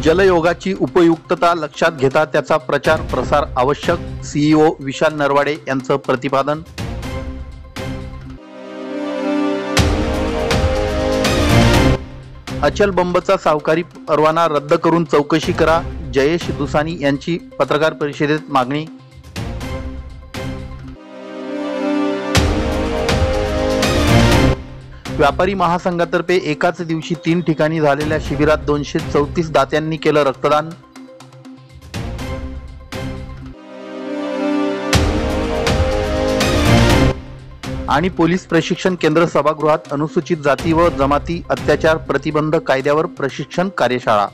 जलयोगाची उपयुक्तता लक्षात घेता त्याचा प्रचार प्रसार आवश्यक, सीईओ विशाल नरवाडे यांचं प्रतिपादन। अचल बंबचा सावकारी परवाना रद्द करून चौकशी करा, जयेश दुसानी यांची पत्रकार परिषदेत मागणी। व्यापारी महासंघातर्फे एकाच दिवशी 3 ठिकाणी झालेल्या शिबिरात 234 दात्यांनी केलं रक्तदान। आणि पोलीस प्रशिक्षण केंद्र सभागृहात अनुसूचित जाती व जमाती अत्याचार प्रतिबंध कायद्यावर प्रशिक्षण कार्यशाळा।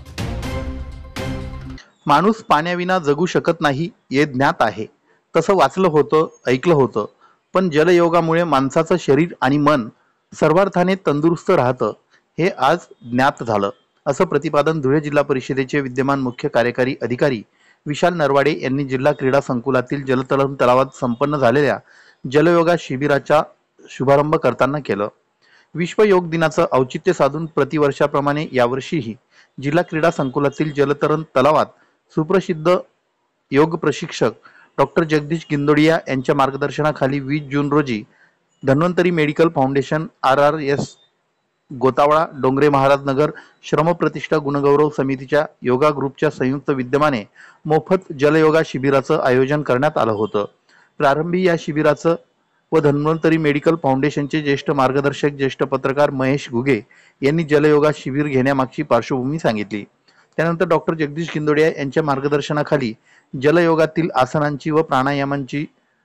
माणूस पाण्याविना जगू शकत नाही हे ज्ञात आहे, तसं वाचलं होतं, ऐकलं होतं, पण जलयोगामुळे माणसाचं शरीर आणि मन सर्वार्थाने तंदुरुस्त राहतं हे आज ज्ञात झालं, असं प्रतिपादन धुळे जिल्हा परिषदेचे विद्यमान मुख्य कार्यकारी अधिकारी विशाल नरवाडे यांनी जिल्हा क्रीडा संकुलातील जलतरण तलावात संपन्न झालेल्या जलयोगा शिबिराचा शुभारंभ करताना केलं। विश्व योग दिनाचं औचित्य साधून प्रतिवर्षाप्रमाणे यावर्षीही जिल्हा क्रीडा संकुलातील जलतरण तलावात सुप्रसिद्ध योग प्रशिक्षक डॉक्टर जगदीश गिंदोडिया यांच्या मार्गदर्शनाखाली 20 जून रोजी Dhanvantari medical foundation RRS Gotavala Dongre Maharaj Nagar श्रमप्रतिष्ठा गुणगौरव समितीच्या योगा ग्रुपच्या संयुक्त विद्यमाने मोफत जलयोगा शिबिराचं आयोजन करण्यात आलं होतं। प्रारंभी या शिबिराचं व धन्वंतरी मेडिकल फाउंडेशनचे ज्येष्ठ मार्गदर्शक ज्येष्ठ पत्रकार महेश घुगे यांनी जलयोगा शिबिर घेण्यामागची पार्श्वभूमी सांगितली। त्यानंतर डॉक्टर जगदीश गिंदोडिया यांच्या मार्गदर्शनाखाली जलयोगातील आसनांची व प्राणायामांची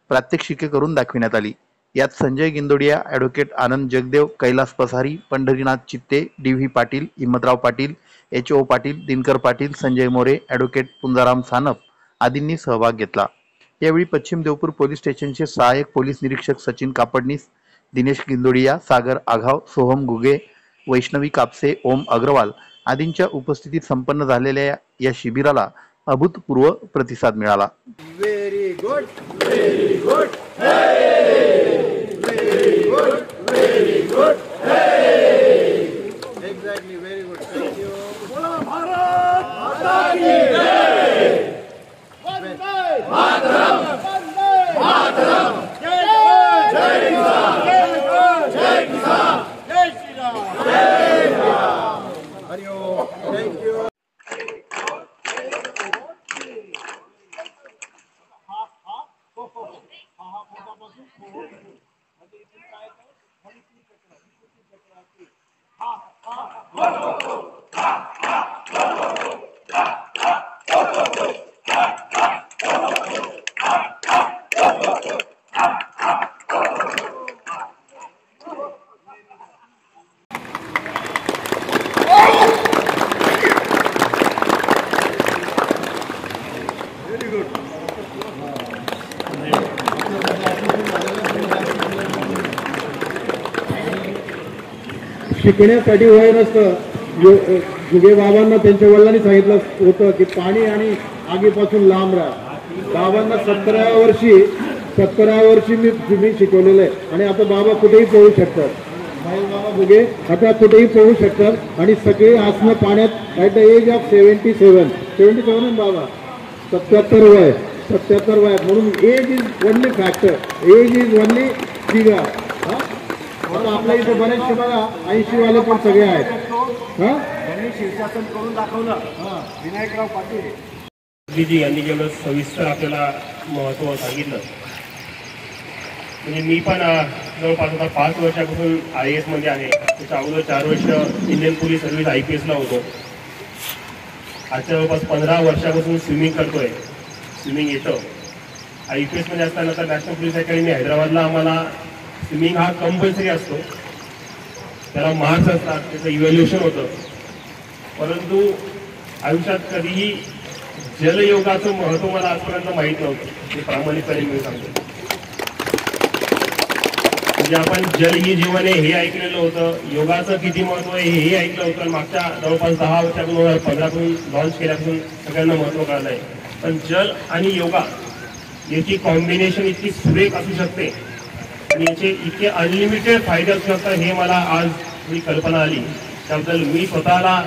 प्रात्यक्षिके करून दाखविण्यात आली। यात Sanjay Gindodia, advocate Anand Jagdev, Kailas Pasari, Pandharinath Chitte, DV Patil, Himmatrao Patil, HO Patil, Dinkar Patil, Sanjay More, advocate Punjaram Sanap आदींनी सहभाग घेतला। यावेळी पश्चिम देवपूर पोलीस स्टेशनचे सहाय्यक पोलीस निरीक्षक सचिन कापडनीस, दिनेश गिंदोडिया, सागर आघाव, सोहम घुगे, वैष्णवी कापसे, ओम अग्रवाल आदींच्या उपस्थितीत संपन्न झालेल्या या शिबिराला अभूतपूर्व प्रतिसाद मिळाला। Very good, very good, very good, hey! Exactly, very good. Thank you. बोलो भारत माता की जय! वंदे मातरम! वंदे मातरम! जय किसान! जय किसान! जय श्री राम! जय राम! हरि ओम! Thank you. शिकण्यासाठी वय नसतं। जुगे बाबांना त्यांच्या वडिलांनी सांगितलं होतं की पाणी आणि आगीपासून लांब राहा। बाबांना 17व्या वर्षी मी शिकवलेलं आहे आणि आता बाबा कुठेही पोहू शकतात। बाबा जुगे आता कुठेही पोहू शकतात आणि सगळे आसनं पाण्यात ॲट द एज ऑफ 77 बाबा 77 वय म्हणून age is only factor, age is only figure. आता आपल्या इथे बरेचसे बघा 80 वाले पण सगळे आहेत। त्यांनी शीर्षासन करून दाखवलं विनायकराव पाटील जी यांनी जेवढं सविस्तर आपल्याला महत्त्व सांगितलं, म्हणजे मी पण जवळपास आता 5 वर्षापासून IAS मध्ये आहे। त्याच्या अगोदर 4 वर्ष इंडियन पोलीस सर्व्हिस IPS ला होतो। आज जवळपास 15 वर्षापासून स्विमिंग करतोय, स्विमिंग येतं। IPS मध्ये असताना तर नॅशनल पोलीस अकॅडमी हैदराबादला आम्हाला स्विमिंग हा कंपल्सरी असतो, त्याला मार्क्स असतात, त्याचं इव्हॅल्युएशन होतं। परंतु आयुष्यात कधीही जलयोगाचं महत्त्व मला आजपर्यंत माहीत नव्हतं, ते प्रामाणिकपणे मी सांगतो। म्हणजे आपण जल ही जीवन आहे हे ऐकलेलं होतं, योगाचं किती महत्त्व आहे हे ऐकलं होतं। मागच्या जवळपास 10 वर्षापासून 2015 लॉन्च केल्यापासून सगळ्यांना महत्त्व कळलं आहे। पण जल आणि योगा याची कॉम्बिनेशन इतकी सुरेख असू शकते आणि याचे इतके अनलिमिटेड फायदे असू शकतात हे मला आज ही कल्पना आली। त्याबद्दल मी स्वतःला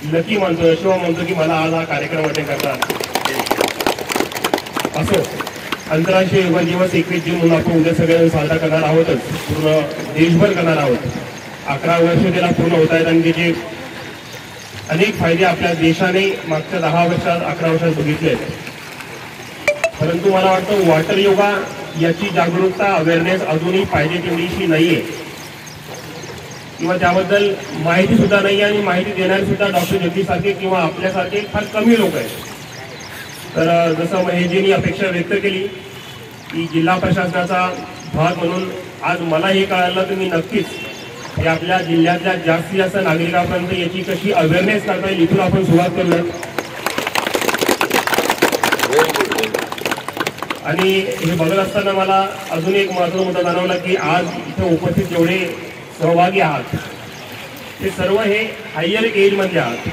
लकी मानतो, यशोवा म्हणतो की मला आज हा कार्यक्रम अटेंड करता असो. आंतरराष्ट्रीय योगा दिवस 21 जून म्हणून आपण उद्या सगळ्यांना साजरा करणार आहोतच, पूर्ण देशभर करणार आहोत. 11 वर्ष त्याला पूर्ण होत आहेत आणि त्याचे अनेक फायदे आपल्या देशाने मागच्या 10 वर्षात 11 वर्षात बघितले आहेत. परंतु मला वाटतं वॉटर योगा याची जागरूकता अवेअरनेस अजूनही पाहिजे तेवढीशी नाहीये किंवा त्याबद्दल माहिती सुद्धा नाही आणि माहिती देणारे सुद्धा डॉक्टर जगदीश सारखे किंवा आपल्यासारखे फार कमी लोक आहेत. तर जसं महेशजींनी अपेक्षा व्यक्त केली की जिल्हा प्रशासनाचा भाग म्हणून आज मला हे कळालं तर मी नक्कीच हे आपल्या जिल्ह्यातल्या जास्तीत जास्त नागरिकांपर्यंत याची कशी अवेअरनेस करता येईल इथून आपण सुरुवात करूया. आणि हे बघत असताना मला अजून एक महत्त्वाचा मुद्दा जाणवला की आज इथे उपस्थित जेवढे सहभागी आहात ते सर्व हे हायर एजमध्ये आहात.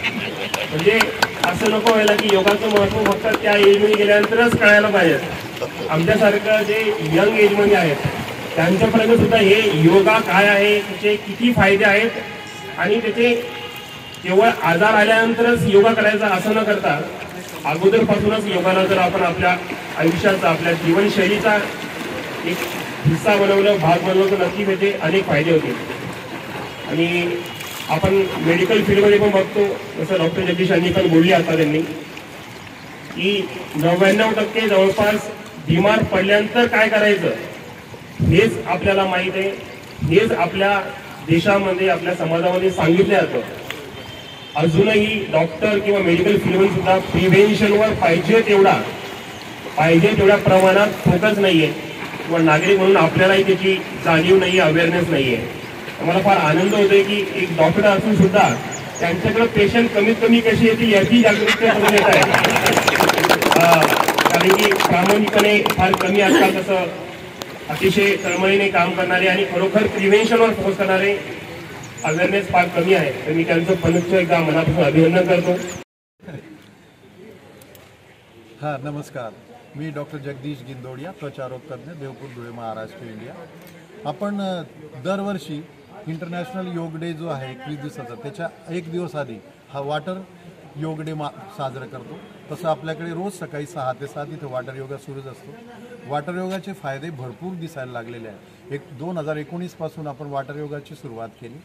म्हणजे असं नको व्हायला की योगाचं महत्त्व फक्त त्या एजमध्ये गेल्यानंतरच कळायला पाहिजे. आमच्यासारखं जे यंग एजमध्ये आहेत त्यांच्यापर्यंत सुद्धा हे योगा काय आहे, त्याचे किती फायदे आहेत आणि त्याचे केवळ आजार आल्यानंतरच योगा करायचा असं न करता अगोदरपासूनच योगाला जर आपण आपल्या आयुष्याचा आपल्या जीवनशैलीचा एक हिस्सा बनवलं, भाग बनवलं तर नक्की त्याचे अनेक फायदे होतील. आणि आपण मेडिकल फील्डमध्ये पण बघतो जसं डॉक्टर जगदीश यांनी पण बोलली आता त्यांनी की 99% जवळपास बिमार पडल्यानंतर काय करायचं हेच आपल्याला माहीत आहे. हेच आपल्या देशामध्ये आपल्या समाजामध्ये सांगितलं जातं. अजूनही डॉक्टर किंवा मेडिकल फील्डमध्ये सुद्धा प्रिव्हेन्शनवर पाहिजे तेवढ्या प्रमाणात फोकस नाहीये किंवा नागरिक म्हणून आपल्यालाही त्याची जाणीव नाहीये, अवेअरनेस नाहीये. मला फार आनंद होतोय की एक डॉक्टर असून सुद्धा त्यांच्याकडे पेशंट कमीत कमी कशी येतील याची जागरूकता करून येत आहे. कारण की प्रामाणिकपणे फार कमी आजकाल तसं अतिशय तळमळीने काम करणारे आणि खरोखर प्रिव्हेन्शनवर फोकस करणारे अवेअरनेस फार कमी आहे. तर मी त्यांचं पुनश्च एकदा मनापासून अभिनंदन करतो. हां, नमस्कार. मी डॉक्टर जगदीश गिंदोडिया, त्वचारोग तज्ज्ञ, देवपूर, धुळे, महाराष्ट्र, इंडिया. आपण दरवर्षी इंटरनॅशनल योग डे जो आहे 21 दिवसाचा त्याच्या एक दिवस आधी हा वॉटर योग डे साजरा करतो. तसं आपल्याकडे रोज सकाळी 6 ते 7 इथं वॉटर योगा सुरूच असतो. वॉटर योगाचे फायदे भरपूर दिसायला लागलेले आहेत. 2019 पासून आपण वॉटर योगाची सुरुवात केली.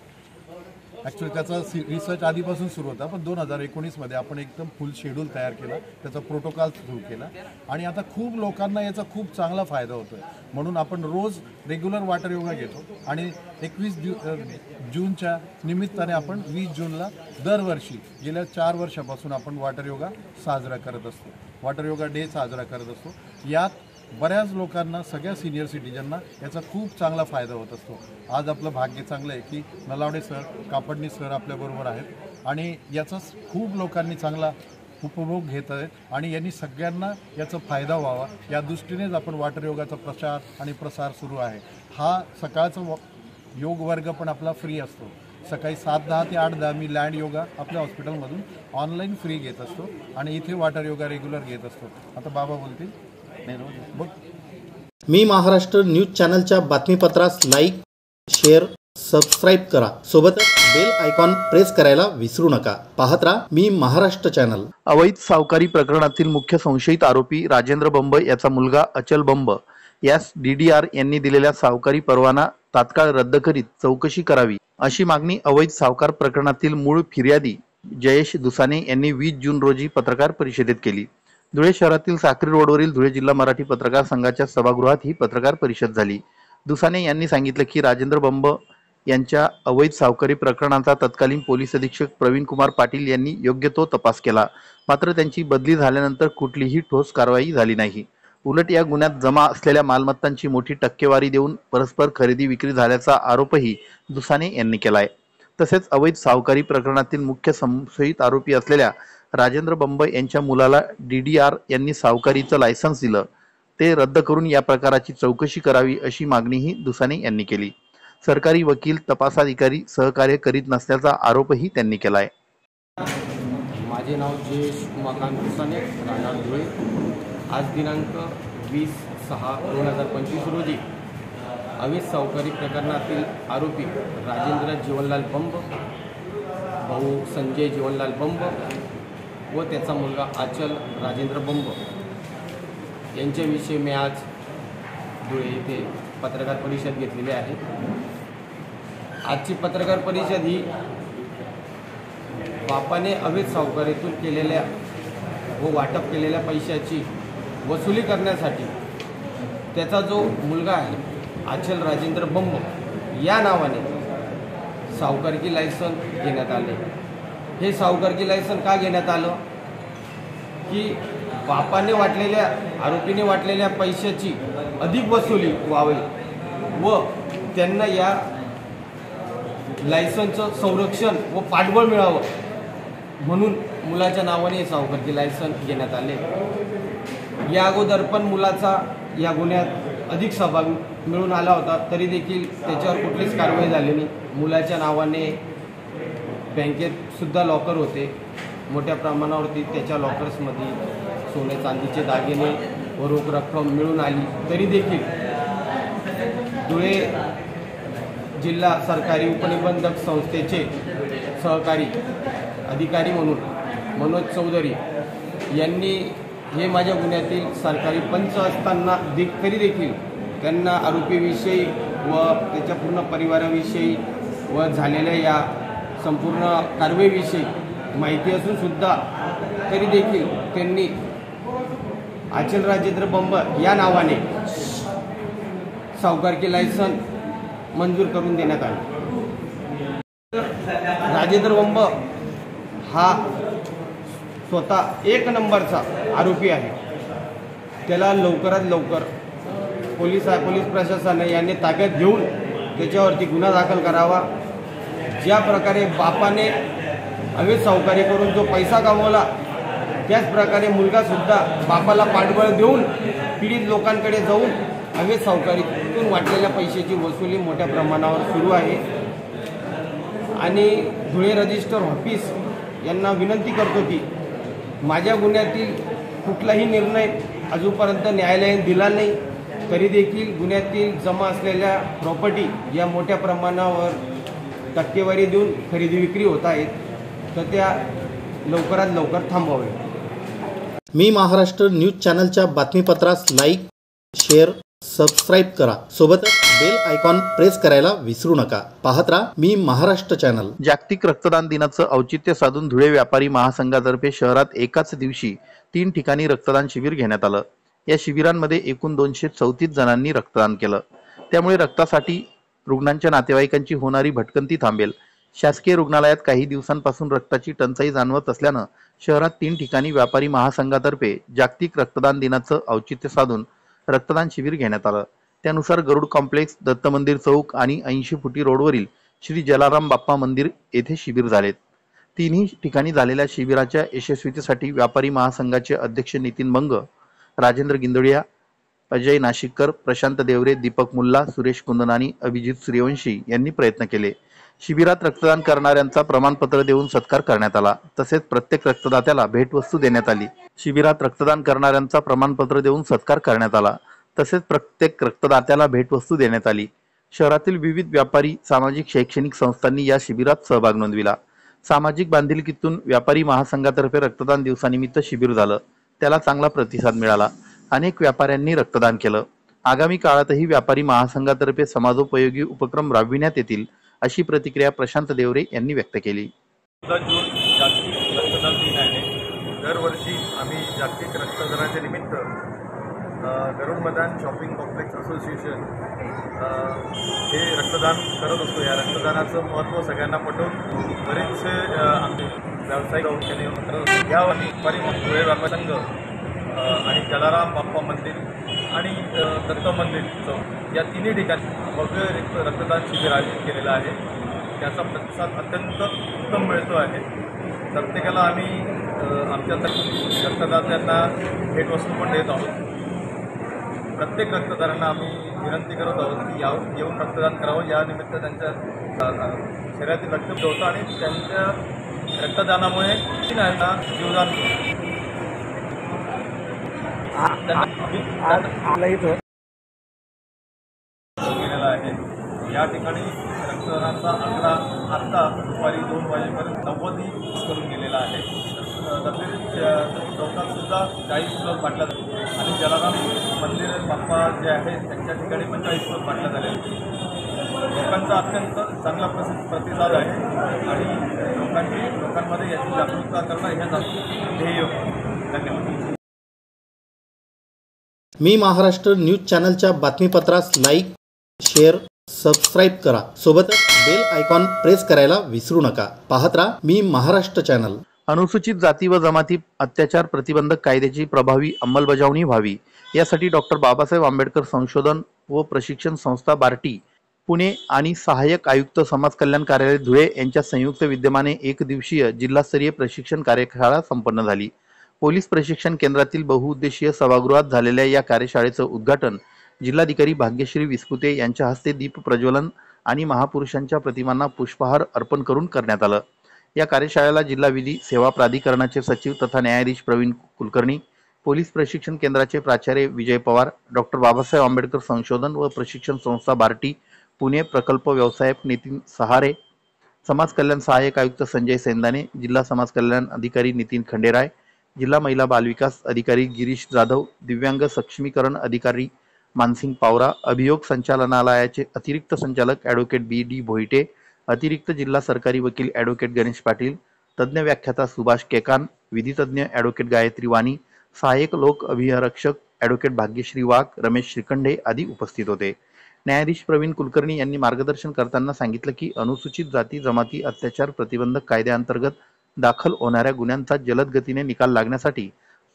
ॲक्च्युली त्याचा रिसर्च आधीपासून सुरू होता, पण 2019मध्ये आपण एकदम फुल शेड्यूल तयार केला, त्याचा प्रोटोकॉल सुरू केला आणि आता खूप लोकांना याचा खूप चांगला फायदा होतो आहे. म्हणून आपण रोज रेग्युलर वॉटर योगा घेतो आणि 21 जूनच्या निमित्ताने आपण 20 जूनला दरवर्षी गेल्या 4 वर्षापासून आपण वॉटर योगा साजरा करत असतो. वॉटर योगा डे साजरा करत असतो. यात बऱ्याच लोकांना, सगळ्या सिनियर सिटीजनना याचा खूप चांगला फायदा होत असतो. आज आपलं भाग्य चांगलं आहे की नलावडे सर, कापडणी सर आपल्याबरोबर आहेत आणि याचा खूप लोकांनी चांगला उपभोग घेत आहेत आणि यांनी सगळ्यांना याचा फायदा व्हावा या दृष्टीनेच आपण वॉटर योगाचा प्रचार आणि प्रसार सुरू आहे. हा सकाळचा योग वर्ग पण आपला फ्री असतो. सकाळी 7:10 ते 8:10 मी लँड योगा आपल्या हॉस्पिटलमधून ऑनलाईन फ्री घेत असतो आणि इथे वॉटर योगा रेग्युलर घेत असतो. आता बाबा बोलतील. मी महाराष्ट्र न्यूज चॅनलच्या बातमीपत्रास लाईक, शेअर, सबस्क्राईब करा. सोबतच बेल आयकॉन प्रेस करायला विसरू नका. पाहत राहा मी महाराष्ट्र चॅनल. अवैध सावकारी प्रकरणातील मुख्य संशयित आरोपी राजेंद्र बंब याचा मुलगा अचल बंब यास DDR यांनी दिलेला सावकारी परवाना तात्काळ रद्द करीत चौकशी करावी अशी मागणी अवैध सावकार प्रकरणातील मूळ फिर्यादी जयेश दुसाने यांनी 20 जून रोजी पत्रकार परिषदेत केली. धुळे शहरातील साक्री रोडवरील धुळे जिल्हा मराठी पत्रकार संघाच्या सभागृहात ही पत्रकार परिषद झाली. दुसाने यांनी सांगितलं की राजेंद्र बंब यांच्या अवैध सावकारी प्रकरणाचा तत्कालीन पोलीस अधीक्षक प्रवीण कुमार पाटील यांनी योग्य तो तपास केला. मात्र त्यांची बदली झाल्यानंतर कुठलीही ठोस कारवाई झाली नाही. उलट या गुन्ह्यात जमा असलेल्या मालमत्तांची मोठी टक्केवारी देऊन परस्पर खरेदी विक्री झाल्याचा आरोपही दुसाने यांनी केला आहे. तसेच अवैध सावकारी प्रकरणातील मुख्य संशयित आरोपी असलेल्या राजेंद्र बंब यांच्या मुलाला DDR यांनी सावकारीचं लायसन्स दिलं ते रद्द करून या प्रकाराची चौकशी करावी अशी मागणीही दुसाने यांनी केली. सरकारी वकील, तपासाधिकारी सहकार्य करीत नसल्याचा आरोपही त्यांनी केला आहे. माझे नाव जयेश उमाकांत दुसाने, राहणार धुळे. आज दिनांक 20/6/2025 रोजी अवैध सावकारी प्रकरणातील आरोपी राजेंद्र जीवनलाल बंब भाऊ संजय जीवनलाल बंब व त्याचा मुलगा आचल राजेंद्र बंब यांच्याविषयी मी आज धुळे येथे पत्रकार परिषद घेतलेली आहे। आजची पत्रकार परिषद ही बापाने अवैध सावकारीतून केलेल्या व वाटप केलेल्या पैशाची वसुली करण्यासाठी त्याचा जो मुलगा आहे आचल राजेंद्र बंब या नावाने सावकारकी लायसन घेण्यात आले। हे सावकारकी लायसन का घेण्यात आलं की बापाने वाटलेल्या आरोपीने वाटलेल्या पैशाची अधिक वसुली व्हावी व त्यांना या लायसनचं संरक्षण व पाठबळ मिळावं म्हणून मुलाच्या नावाने सावकारकी लायसन घेण्यात आले। या अगोदर पण मुलाचा या गुन्ह्यात अधिक सहभाग मिळून आला होता, तरी देखील त्याच्यावर कुठलीच कारवाई झाली नाही। मुलाच्या नावाने बँकेत सुद्धा लॉकर होते, मोठ्या प्रमाणावरती त्याच्या लॉकर्समध्ये सोने चांदीचे दागिने व रोख रक्कम मिळून आली, तरी देखील धुळे जिल्हा सरकारी उपनिबंधक संस्थेचे सहकारी अधिकारी म्हणून मनोज चौधरी यांनी हे माझ्या गुन्ह्यातील सरकारी पंच असताना तरी देखील त्यांना आरोपीविषयी व त्याच्या पूर्ण परिवाराविषयी व झालेल्या या संपूर्ण कारवाईविषयी माहिती असून सुद्धा तरी देखील त्यांनी आचल राजेंद्र बंब या नावाने सावकारकी लायसन मंजूर करून देण्यात आले। राजेंद्र बंब हा स्वतः एक नंबरचा आरोपी आहे। त्याला लवकरात लवकर पोलीस प्रशासनाने यांनी ताब्यात घेऊन त्याच्यावरती गुन्हा दाखल करावा। ज्या प्रकारे बापाने अवैध सावकारी करून जो पैसा कमवला, त्याच प्रकारे मुलगासुद्धा बापाला पाठबळ देऊन पीडित लोकांकडे जाऊन अवैध सावकारीतून वाटलेल्या पैशाची वसुली मोठ्या प्रमाणावर सुरू आहे। आणि धुळे रजिस्टर ऑफिस यांना विनंती करतो की माझ्या गुन्ह्यातील कुठलाही निर्णय अजूनपर्यंत न्यायालयाने दिला नाही, तरी देखील गुन्ह्यातील जमा असलेल्या प्रॉपर्टी या मोठ्या प्रमाणावर टक्केवारी देऊन खरेदी विक्री होत आहेत, तर त्या लवकरात लवकर थांबवावे। मी महाराष्ट्र न्यूज चॅनलच्या बातमीपत्रास लाईक, शेअर, सबस्क्राईब करा। सोबतच बेल आयकॉन प्रेस करायला विसरू नका। पाहत राहा मी महाराष्ट्र चॅनल। जागतिक रक्तदान दिनाचं औचित्य साधून धुळे व्यापारी महासंघातर्फे शहरात एकाच दिवशी 3 ठिकाणी रक्तदान शिबिर घेण्यात आलं। या शिबिरांमध्ये एकूण 234 जणांनी रक्तदान केलं। त्यामुळे रक्तासाठी रुग्णांच्या नातेवाईकांची होणारी भटकंती थांबेल। शासकीय रुग्णालयात काही दिवसांपासून रक्ताची टंचाई जाणवत असल्यानं शहरात 3 ठिकाणी व्यापारी महासंघातर्फे जागतिक रक्तदान दिनाचं औचित्य साधून रक्तदान शिबिर घेण्यात आलं। त्यानुसार गरुड कॉम्प्लेक्स, दत्त मंदिर चौक आणि 80 फुटी रोडवरील श्री जलाराम बाप्पा मंदिर येथे शिबिर झालेत। तिन्ही ठिकाणी झालेल्या शिबिराच्या यशस्वीतेसाठी व्यापारी महासंघाचे अध्यक्ष नितीन मंग, राजेंद्र गिंदोडिया, अजय नाशिककर, प्रशांत देवरे, दीपक मुल्ला, सुरेश कुंदनानी, अभिजित सूर्यवंशी यांनी प्रयत्न केले। शिबिरात रक्तदान करणाऱ्यांचा प्रमाणपत्र देऊन सत्कार करण्यात आला। तसेच प्रत्येक रक्तदात्याला भेटवस्तू देण्यात आली। शिबिरात रक्तदान करणाऱ्यांचा प्रमाणपत्र देऊन सत्कार करण्यात आला। तसेच प्रत्येक रक्तदात्याला भेटवस्तू देण्यात आली। शहरातील विविध व्यापारी, सामाजिक, शैक्षणिक संस्थांनी या शिबिरात सहभाग नोंदविला। सामाजिक बांधिलकीतून व्यापारी महासंघातर्फे रक्तदान दिवसानिमित्त शिबिर झालं, त्याला चांगला प्रतिसाद मिळाला। अनेक व्यापाऱ्यांनी रक्तदान केलं। आगामी काळातही व्यापारी महासंघातर्फे समाजोपयोगी उपक्रम राबविण्यात येतील, अशी प्रतिक्रिया प्रशांत देवरे यांनी व्यक्त केली। 14 जून जागतिक रक्तदान दिन आहे। दरवर्षी आम्ही जागतिक रक्तदानाच्या निमित्त गरुड मैदान शॉपिंग कॉम्प्लेक्स असोसिएशन हे रक्तदान करत असतो। या रक्तदानाचं महत्त्व सगळ्यांना पटवून बरेचसे आमचे व्यावसायिक या व्यापारी व्यापार संघ आणि जलाराम बाप्पा मंदिर आणि दत्त मंदिर चौक या तिन्ही ठिकाणी भव्य रक्तदान शिबिर आयोजित केलेलं आहे। त्याचा प्रतिसाद अत्यंत उत्तम मिळतो आहे। प्रत्येकाला आम्ही आमच्या रक्तदात्यांना भेटवस्तू पण देत आहोत। प्रत्येक रक्तदारांना आम्ही विनंती करत आहोत की येऊन रक्तदान करावं। या निमित्त त्यांच्या शरीरातील रक्त होतं आणि त्यांच्या रक्तदानामुळे जीवदान केलेला आहे। या ठिकाणी रक्तदानाचा आकडा आत्ता दुपारी 2 वाजेपर्यंत 90 दत्तगिरी चौकात सुद्धा 40 प्लस बाटल्या झाल्या आणि जलाराम मंदिर बाप्पा जे आहे त्यांच्या ठिकाणी पण 40 प्लस बाटल्या झाल्या. लोकांचा अत्यंत चांगला प्रतिसाद आहे आणि लोकांमध्ये याची जागरूकता करणं हे ध्येय. धन्यवाद. मी महाराष्ट्र न्यूज चॅनलच्या बातमीपत्रास लाईक, शेअर, सबस्क्राईब करा. सोबतच बेल आयकॉन प्रेस करायला विसरू नका. पाहत राहा मी महाराष्ट्र चॅनल. अनुसूचित जाती व जमाती अत्याचार प्रतिबंधक कायद्याची प्रभावी अंमलबजावणी व्हावी यासाठी डॉक्टर बाबासाहेब आंबेडकर संशोधन व प्रशिक्षण संस्था बार्टी पुणे आणि सहाय्यक आयुक्त समाज कल्याण कार्यालय धुळे यांच्या संयुक्त विद्यमाने एक दिवसीय जिल्हास्तरीय प्रशिक्षण कार्यशाळा संपन्न झाली. पोलीस प्रशिक्षण केंद्रातील बहुउद्देशीय सभागृहात झालेल्या या कार्यशाळेचं उद्घाटन जिल्हाधिकारी भाग्यश्री विस्पुते यांच्या हस्ते दीप प्रज्वलन आणि महापुरुषांच्या प्रतिमांना पुष्पहार अर्पण करून करण्यात आलं. या कार्यशाळेला जिल्हा विधी सेवा प्राधिकरणाचे सचिव तथा न्यायाधीश प्रवीण कुलकर्णी, पोलीस प्रशिक्षण केंद्राचे प्राचार्य विजय पवार, डॉक्टर बाबासाहेब आंबेडकर संशोधन व प्रशिक्षण संस्था बार्टी पुणे प्रकल्प व्यवसायक नितीन सहारे, समाज कल्याण सहाय्यक आयुक्त संजय सेंदाने, जिल्हा समाज कल्याण अधिकारी नितीन खंडेराय, जिल्हा महिला बालविकास अधिकारी गिरीश जाधव, दिव्यांग सक्षमीकरण अधिकारी मानसिंग पावरा, अभियोग संचालनालयाचे अतिरिक्त संचालक ॲडव्होकेट बी.डी. भोईटे, अतिरिक्त जिल्हा सरकारी वकील ॲडव्होकेट गणेश पाटील, तज्ज्ञ व्याख्याता सुभाष केकान, विधितज्ञ ॲडव्होकेट गायत्री वाणी, सहाय्यक लोक अभिरक्षक ॲडव्होकेट भाग्यश्री वाघ, रमेश श्रीखंडे आदी उपस्थित होते. न्यायाधीश प्रवीण कुलकर्णी यांनी मार्गदर्शन करताना सांगितलं की अनुसूचित जाती जमाती अत्याचार प्रतिबंधक कायद्याअंतर्गत दाखल होणाऱ्या गुन्ह्यांचा जलद गतीने निकाल लागण्यासाठी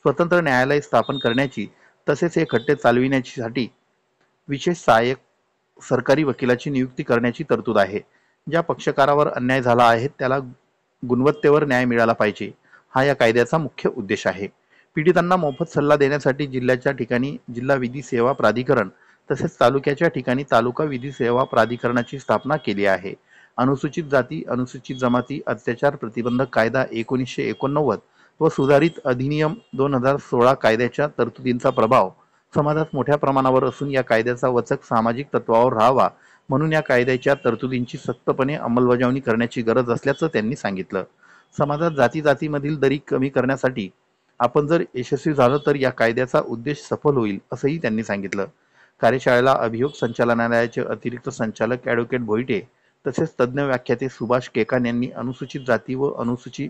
स्वतंत्र न्यायालय स्थापन करण्याची तसेच हे खटले चालविण्यासाठी विशेष सहाय्यक सरकारी वकिलाची नियुक्ती करण्याची तरतूद आहे. ज्या पक्षकारावर अन्याय झाला आहे त्याला गुणवत्तेवर न्याय मिळाला पाहिजे हा या कायद्याचा मुख्य उद्देश आहे. पीडितांना मोफत सल्ला देण्यासाठी जिल्ह्याच्या ठिकाणी जिल्हा विधी सेवा प्राधिकरण तसेच तालुक्याच्या ठिकाणी तालुका विधी सेवा प्राधिकरणाची स्थापना केली आहे. अनुसूचित जाती अनुसूचित जमाती अत्याचार प्रतिबंधक कायदा 1989 व सुधारित अधिनियम 2016 कायद्याच्या तरतुदींचा प्रभाव समाजात मोठ्या प्रमाणावर असून या कायद्याचा वचक सामाजिक तत्वावर राहावा म्हणून या कायद्याच्या तरतुदींची सक्तपणे अंमलबजावणी करण्याची गरज असल्याचं त्यांनी सांगितलं. समाजात जातीमधील दरी कमी करण्यासाठी आपण जर यशस्वी झालो तर या कायद्याचा उद्देश सफल होईल असंही त्यांनी सांगितलं. कार्यशाळेला अभियोग संचालनालयाचे अतिरिक्त संचालक ॲडव्होकेट भोईटे तसेच तज्ज्ञ व्याख्याते सुभाष केकान यांनी अनुसूचित जाती व अनुसूचित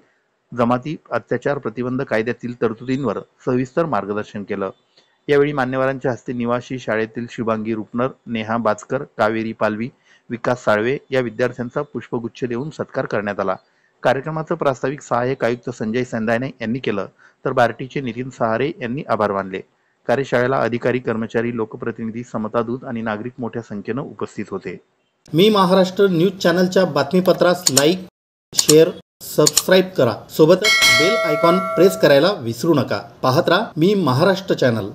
जमाती अत्याचार प्रतिबंध कायद्यातील तरतुदींवर सविस्तर मार्गदर्शन केलं. यावेळी मान्यवरांच्या हस्ते निवासी शाळेतील शुभांगी रुपनर, नेहा बाचकर, कावेरी पालवी, विकास साळवे या विद्यार्थ्यांचा पुष्पगुच्छ देऊन सत्कार करण्यात आला. कार्यक्रमाचं प्रास्ताविक सहाय्यक आयुक्त संजय सेंदाने यांनी केलं तर बार्टीचे नितीन सहारे यांनी आभार मानले. कार्यशाळेला अधिकारी, कर्मचारी, लोकप्रतिनिधी, समता दूत आणि नागरिक मोठ्या संख्येनं उपस्थित होते. मी महाराष्ट्र न्यूज चॅनलच्या बातमीपत्रास लाईक, शेअर, सबस्क्राईब करा. सोबतच बेल आयकॉन प्रेस करायला विसरू नका. पाहत राहा मी महाराष्ट्र चॅनल.